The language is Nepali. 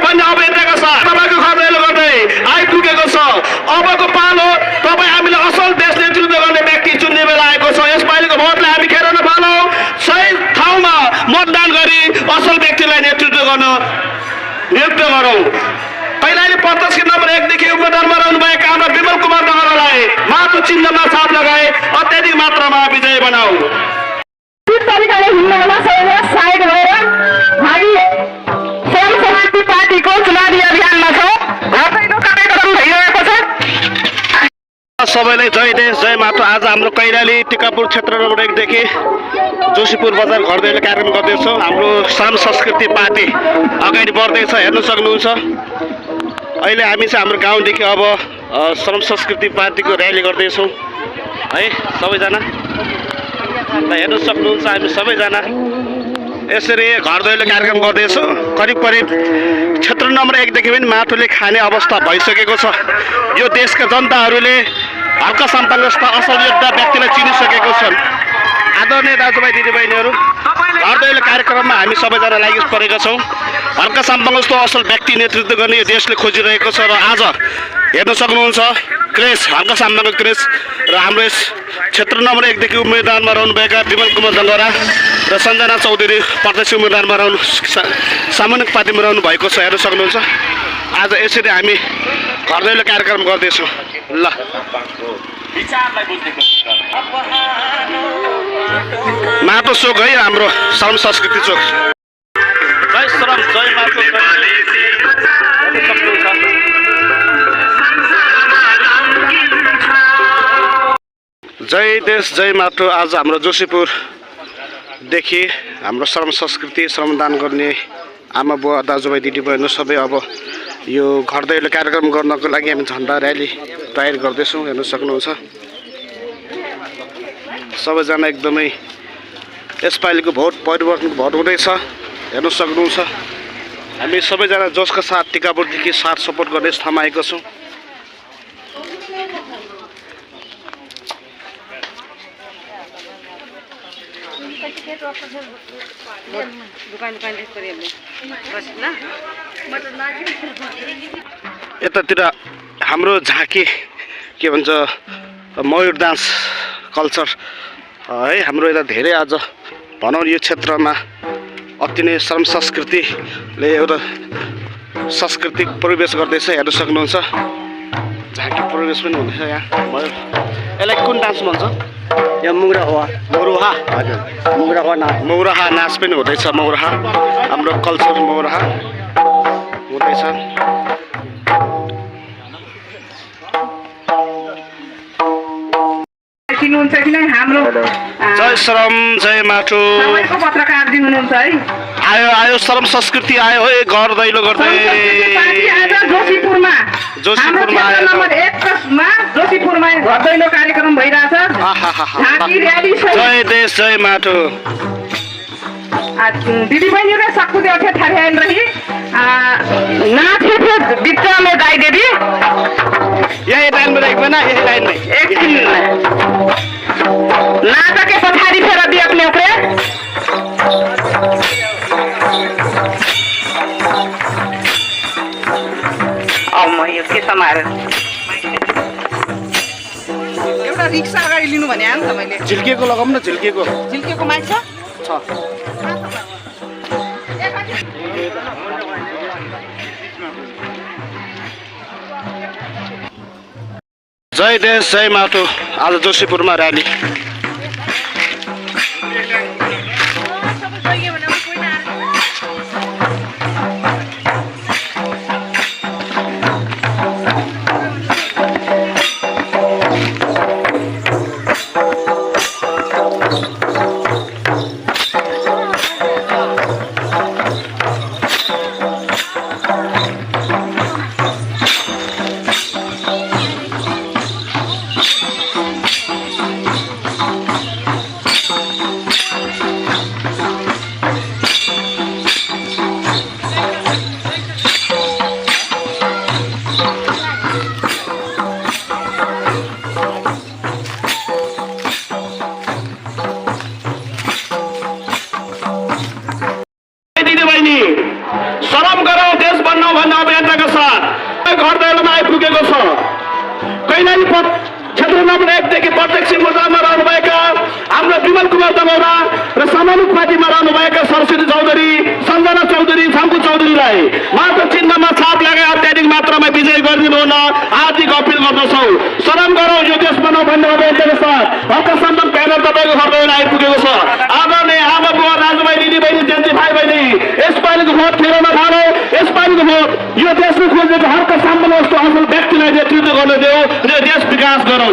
भन्ने अब यताको छ तपाईँको खर्चले गर्दै आइपुगेको छ अबको पालो तपाईँ हामीले असल देश नेतृत्व गर्ने व्यक्ति चुन्ने बेला आएको छ यसपालिको भोटलाई हामी खेर नफालौँ सही ठाउँमा मतदान गरी असल व्यक्तिलाई नेतृत्व गर्न नियुक्त गरौँ कैलाली प्रत्यक्ष नम्बर 1 देखि उम्मेदवारमा रहनुभएका हाम्रा विमल कुमार नगरलाई माटो चिन्हमा छाप लगाए अत्याधिक मात्रामा विजय बनाऊ तरिकाले हिँड्नमा साइड भएर हामी श्रम समाजवादी पार्टीको चुनावी अभियानमा छौँ घरदैलो कार्यक्रम भइरहेको छ सबैलाई जय देश जय माटो आज हाम्रो कैलाली टिकापुर क्षेत्र नम्बर 1 देखि जोशीपुर बजार घरदैलो कार्यक्रम गर्दैछौँ हाम्रो श्रम संस्कृति पार्टी अगाडि बढ्दैछ हेर्न सक्नुहुन्छ अहिले हामी चाहिँ हाम्रो गाउँदेखि अब श्रम संस्कृति पार्टीको र्याली गर्दैछौँ है सबैजना हेर्न सक्नुहुन्छ हामी सबैजना यसरी घरदैलो कार्यक्रम गर्दैछौँ करिब क्षेत्र नम्बर 1 देखि पनि माटोले खाने अवस्था भइसकेको छ यो देशका जनताहरूले हल्का सम्पन्न जस्ता असल योद्धा व्यक्तिलाई चिनिसकेको छन् आदरणीय दाजुभाइ दिदीबहिनीहरू घरदैलो कार्यक्रममा हामी सबैजना लागि परेका छौँ हल्का सम्पन्न जस्तो असल व्यक्ति नेतृत्व गर्ने यो देशले खोजिरहेको छ र आज हेर्न सक्नुहुन्छ क्रेस हल्का सम्पन्नको क्रेस र हाम्रो यस क्षेत्र नम्बर 1 देखि उम्मेदवारमा रहनुभएका विमल कुमार डङ्गरा र सञ्जना चौधरी प्रत्यक्ष उम्मेदवारमा रहनु सामान्य पार्टीमा रहनु भएको छ हेर्न सक्नुहुन्छ आज यसरी हामी घरदैलो कार्यक्रम गर्दैछौँ ल माटो चोक है हाम्रो श्रम संस्कृति चोक जय श्रम जय माटो जय देश जय माटो आज हाम्रो जोशीपुरदेखि हाम्रो श्रम संस्कृति श्रमदान गर्ने आमा बुवा दाजुभाइ दिदीबहिनी सबै अब यो घरदैलो कार्यक्रम गर्नको लागि हामी झन्डा र्याली तयार गर्दैछौँ हेर्न सक्नुहुन्छ सबैजना एकदमै यसपालिको भोट परिवर्तनको भोट हुँदैछ हेर्न सक्नुहुन्छ हामी सबैजना जसका साथ टिकापुरदेखि साथ सपोर्ट गर्ने ठाउँमा आएका छौँ यतातिर हाम्रो झाँकी के भन्छ मयूर डान्स कल्चर है हाम्रो यता धेरै आज भनौँ यो क्षेत्रमा अति नै श्रम संस्कृतिले एउटा सांस्कृतिक परिवेश गर्दैछ हेर्न सक्नुहुन्छ झाँकी परिवेश पनि हुँदैछ यहाँ मयूर यसलाई कुन डान्स भन्छ यो मुग्राहा हजुर मुग्राहा नाच पनि हुँदैछ मौराहा हाम्रो कल्चर मौराहा हुँदैछ चिन्नुहुन्छ किन हाम्रो जय श्रम जय माटो पत्रकार दिन हुनुहुन्छ है आयो आयो श्रम संस्कृति आयो है घरदैलो गर्दै जोशीपुरमा नम्बर 1 मा जोशीपुरमा घरदैलो कार्यक्रम भइरहेछ झाँकी र्याली जय देश जय माटो दिदीबहिनीहरू सक्कुदे उठे ठहराइन रही नाचे थे बिच्चा में जाई देदी यही लाइन में एक बना यही लाइन में एक दिन नाचा के पछाड़ी फेर दी अपने ऊपर अब म यो के समाएर एउटा रिक्सा अगाडि लिनु भने आन त मैले झिल्केको लगाउँ न झिल्केको माइक छ जय देश जय माटो आज जोशीपुरमा र्याली कैलाली क्षेत्र नम्बर 1 देखि प्रत्यक्ष मुद्दामा रहनुभएका हाम्रो विमल कुमार दमौरा र समानुपातिमा रहनुभएका सरस्वती चौधरी, सञ्जना चौधरी, शङ्कु चौधरीलाई मात्र चिन्हमा छाप लगाए अत्याधिक मात्रामा विजय गरिदिनु हुन हार्दिक अपिल गर्दछौँ। शरम गरौँ, यो देश बनाऊ भन्ने अभियानको साथ हक सम्मान प्यानल तपाईँको घरमा आइपुगेको छ। आदरणीय आमा बुवा, दाजुभाइ, दिदीबहिनी, जेन्जी भाइ बहिनी, यसपालिको भोट फेर्न थालौ। यसपालिको भोट यो देशले खोजेको हक सम्मान जस्तो असल व्यक्तिलाई नेतृत्व गर्न देऊ र देश विकास गरौँ।